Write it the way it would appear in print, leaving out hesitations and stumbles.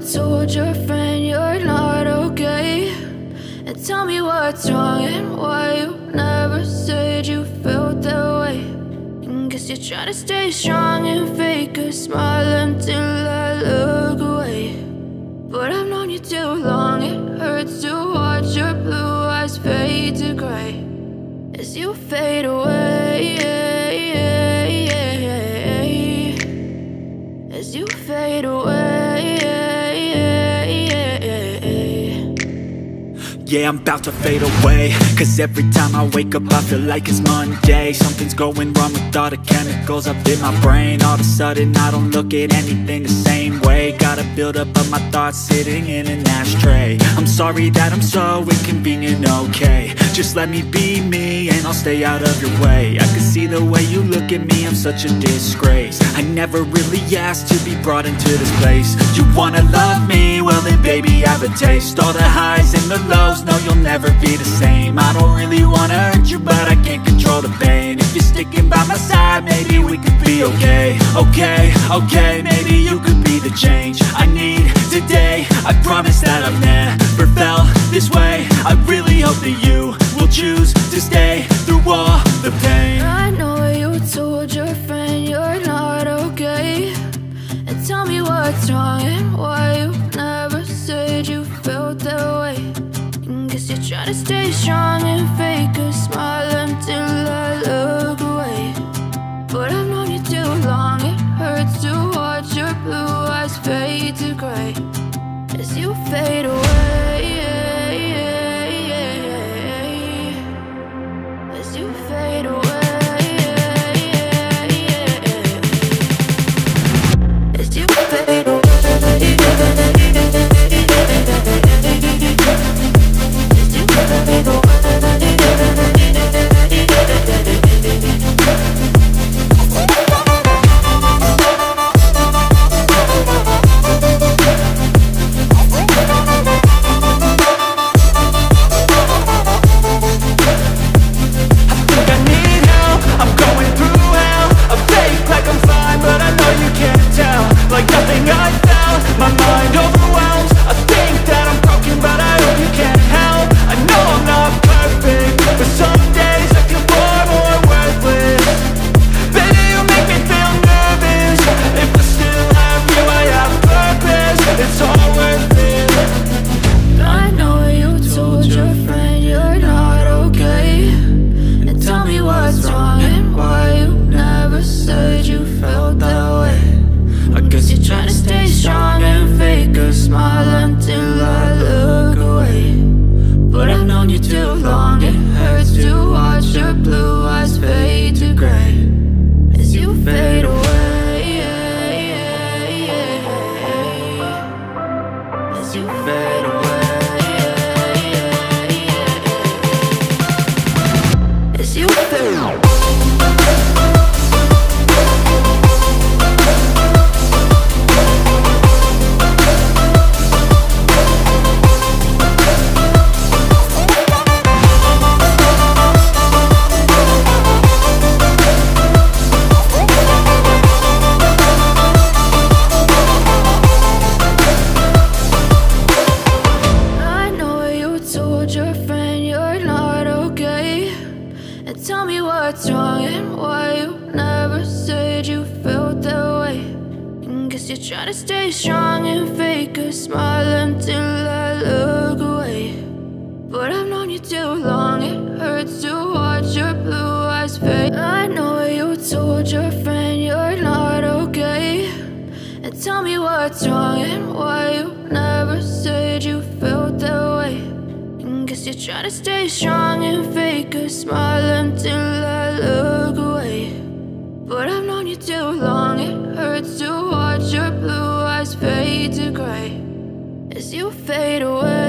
told your friend you're not okay, and tell me what's wrong and why you never said you felt that way. And guess you're trying to stay strong and fake a smile until I look away. But I've known you too long, it hurts to watch your blue eyes fade to gray as you fade away, as you fade away. Yeah, I'm about to fade away, cause every time I wake up I feel like it's Monday. Something's going wrong with all the chemicals up in my brain. All of a sudden I don't look at anything the same way. Got a buildup of my thoughts sitting in an ashtray. I'm sorry that I'm so inconvenient, okay. Just let me be me and I'll stay out of your way. I can see the way you look at me, I'm such a disgrace. I never really asked to be brought into this place. You wanna love me? Well then baby, have a taste. All the highs and the lows, no, you'll never be the same. I don't really wanna hurt you, but I can't control the pain. If you're sticking by my side, maybe we could be okay. Okay, okay, maybe you could be the change I need today. I promise that I've never felt this way. I really hope that you will choose to stay through all the pain. I know you told your friend you're not okay, and tell me what's wrong and why you never said you felt that way. Guess you're trying to stay strong and fake a smile until I look away. But I've known you too long, it hurts to watch your blue eyes fade to gray as you fade away, as you fade away, as you fade away. Try to stay strong and fake a smile until I look away. But I've known you too long, it hurts to watch your blue eyes fade to gray as you fade away.